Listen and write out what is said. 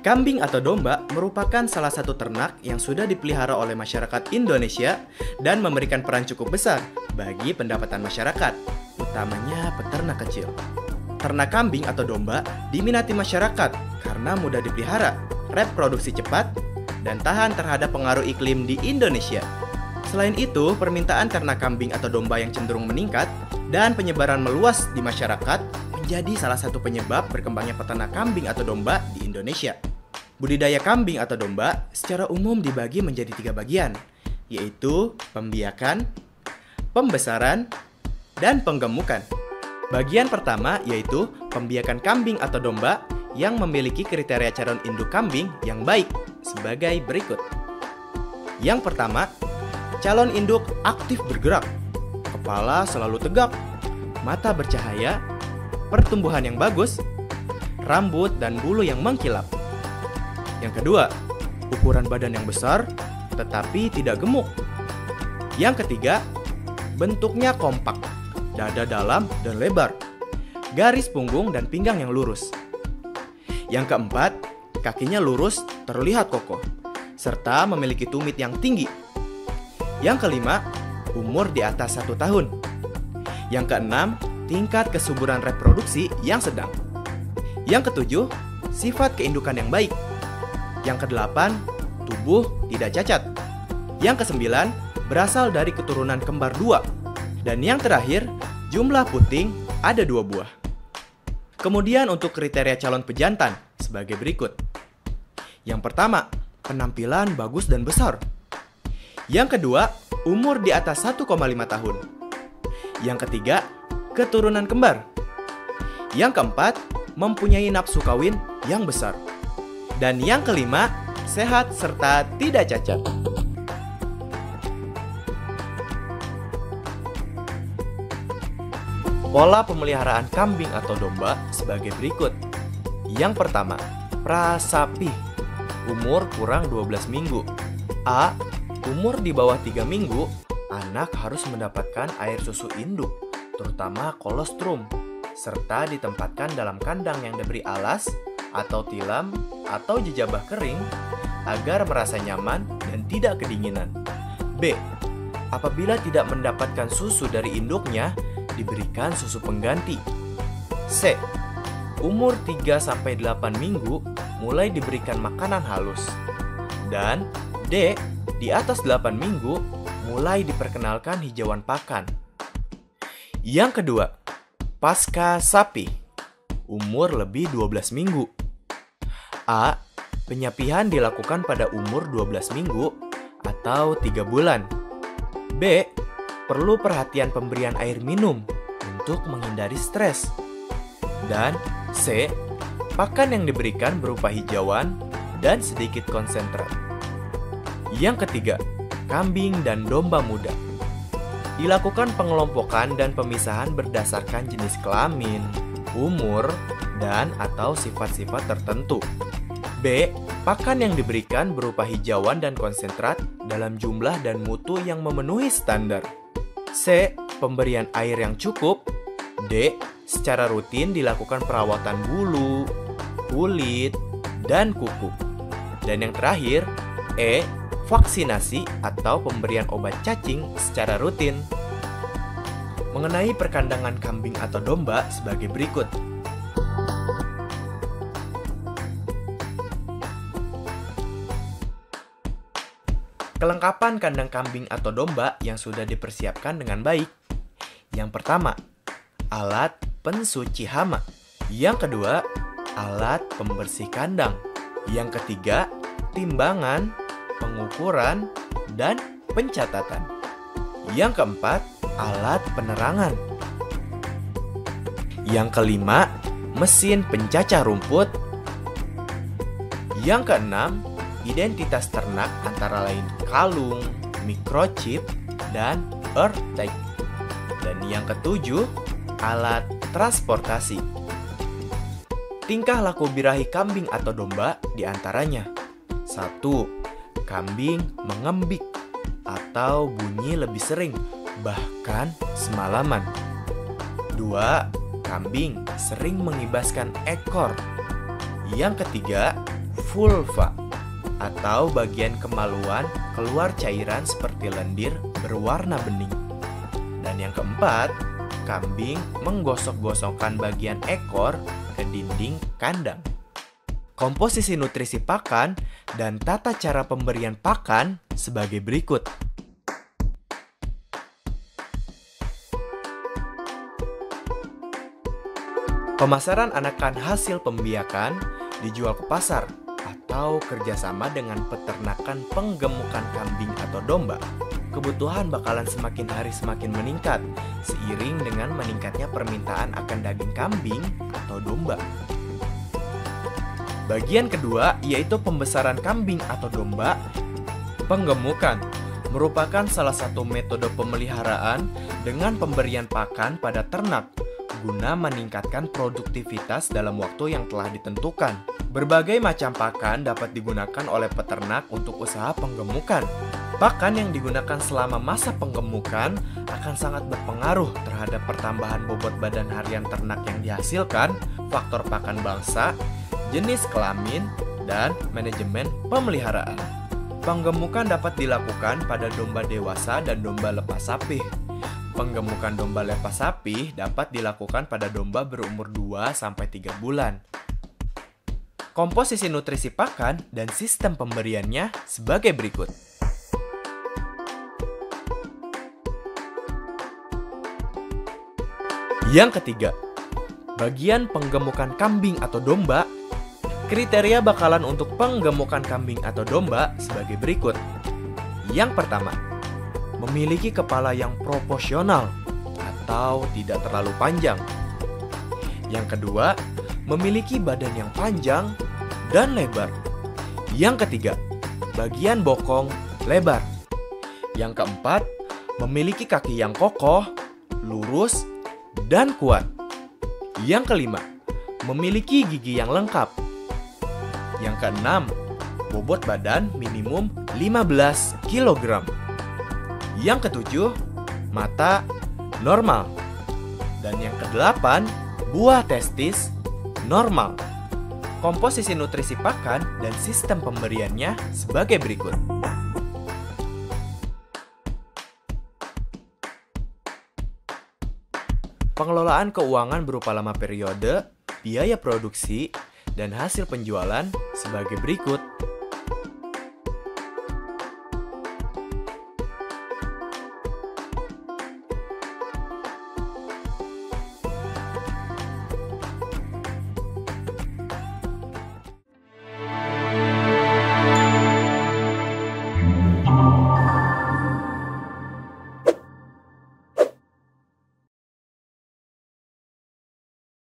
Kambing atau domba merupakan salah satu ternak yang sudah dipelihara oleh masyarakat Indonesia dan memberikan peran cukup besar bagi pendapatan masyarakat, utamanya peternak kecil. Ternak kambing atau domba diminati masyarakat karena mudah dipelihara, reproduksi cepat, dan tahan terhadap pengaruh iklim di Indonesia. Selain itu, permintaan ternak kambing atau domba yang cenderung meningkat dan penyebaran meluas di masyarakat menjadi salah satu penyebab berkembangnya peternak kambing atau domba di Indonesia. Budidaya kambing atau domba secara umum dibagi menjadi 3 bagian, yaitu pembiakan, pembesaran, dan penggemukan. Bagian pertama yaitu pembiakan kambing atau domba yang memiliki kriteria calon induk kambing yang baik sebagai berikut. Yang pertama, calon induk aktif bergerak, kepala selalu tegak, mata bercahaya, pertumbuhan yang bagus, rambut dan bulu yang mengkilap. Yang kedua, ukuran badan yang besar tetapi tidak gemuk. Yang ketiga, bentuknya kompak, dada dalam dan lebar, garis punggung dan pinggang yang lurus. Yang keempat, kakinya lurus terlihat kokoh, serta memiliki tumit yang tinggi. Yang kelima, umur di atas 1 tahun. Yang keenam, tingkat kesuburan reproduksi yang sedang. Yang ketujuh, sifat keindukan yang baik. Yang kedelapan, tubuh tidak cacat. Yang kesembilan, berasal dari keturunan kembar 2. Dan yang terakhir, jumlah puting ada 2 buah. Kemudian untuk kriteria calon pejantan sebagai berikut. Yang pertama, penampilan bagus dan besar. Yang kedua, umur di atas 1,5 tahun. Yang ketiga, keturunan kembar. Yang keempat, mempunyai nafsu kawin yang besar. Dan yang kelima, sehat serta tidak cacat. Pola pemeliharaan kambing atau domba sebagai berikut. Yang pertama, prasapi. Umur kurang 12 minggu. A. Umur di bawah 3 minggu, anak harus mendapatkan air susu induk, terutama kolostrum, serta ditempatkan dalam kandang yang diberi alas atau tilam atau jejabah kering agar merasa nyaman dan tidak kedinginan. B. Apabila tidak mendapatkan susu dari induknya, diberikan susu pengganti. C. Umur 3-8 minggu mulai diberikan makanan halus. Dan D. Di atas 8 minggu mulai diperkenalkan hijauan pakan. Yang kedua, pasca sapi. Umur lebih 12 minggu. A. Penyapihan dilakukan pada umur 12 minggu atau 3 bulan. B. Perlu perhatian pemberian air minum untuk menghindari stres. Dan C. Pakan yang diberikan berupa hijauan dan sedikit konsentrat. Yang ketiga, kambing dan domba muda. Dilakukan pengelompokan dan pemisahan berdasarkan jenis kelamin, umur, dan atau sifat-sifat tertentu. B. Pakan yang diberikan berupa hijauan dan konsentrat dalam jumlah dan mutu yang memenuhi standar. C. Pemberian air yang cukup. D. Secara rutin dilakukan perawatan bulu, kulit, dan kuku. Dan yang terakhir, E. Vaksinasi atau pemberian obat cacing secara rutin. Mengenai perkandangan kambing atau domba sebagai berikut. Kelengkapan kandang kambing atau domba yang sudah dipersiapkan dengan baik. Yang pertama, alat pensuci hama. Yang kedua, alat pembersih kandang. Yang ketiga, timbangan, pengukuran, dan pencatatan. Yang keempat, alat penerangan. Yang kelima, mesin pencacah rumput. Yang keenam, identitas ternak antara lain kalung, microchip, dan earth tag. Dan yang ketujuh, alat transportasi. Tingkah laku birahi kambing atau domba diantaranya. 1. Kambing mengembik atau bunyi lebih sering, bahkan semalaman. 2. Kambing sering mengibaskan ekor. Yang ketiga, vulva atau bagian kemaluan keluar cairan seperti lendir berwarna bening. Dan yang keempat, kambing menggosok-gosokkan bagian ekor ke dinding kandang. Komposisi nutrisi pakan dan tata cara pemberian pakan sebagai berikut. Pemasaran anakan hasil pembiakan dijual ke pasar atau kerjasama dengan peternakan penggemukan kambing atau domba. Kebutuhan bakalan semakin hari semakin meningkat seiring dengan meningkatnya permintaan akan daging kambing atau domba. Bagian kedua yaitu pembesaran kambing atau domba. Penggemukan merupakan salah satu metode pemeliharaan dengan pemberian pakan pada ternak guna meningkatkan produktivitas dalam waktu yang telah ditentukan. Berbagai macam pakan dapat digunakan oleh peternak untuk usaha penggemukan. Pakan yang digunakan selama masa penggemukan akan sangat berpengaruh terhadap pertambahan bobot badan harian ternak yang dihasilkan, faktor pakan bangsa, jenis kelamin, dan manajemen pemeliharaan. Penggemukan dapat dilakukan pada domba dewasa dan domba lepas sapi. Penggemukan domba lepas sapi dapat dilakukan pada domba berumur 2-3 bulan. Komposisi nutrisi pakan dan sistem pemberiannya sebagai berikut. Yang ketiga, bagian penggemukan kambing atau domba. Kriteria bakalan untuk penggemukan kambing atau domba sebagai berikut. Yang pertama, memiliki kepala yang proporsional atau tidak terlalu panjang. Yang kedua, memiliki badan yang panjang dan lebar. Yang ketiga, bagian bokong lebar. Yang keempat, memiliki kaki yang kokoh, lurus, dan kuat. Yang kelima, memiliki gigi yang lengkap. Yang keenam, bobot badan minimum 15 kg. Yang ketujuh, mata normal. Dan yang kedelapan, buah testis normal. Komposisi nutrisi pakan dan sistem pemberiannya sebagai berikut. Pengelolaan keuangan berupa lama periode, biaya produksi, dan hasil penjualan sebagai berikut.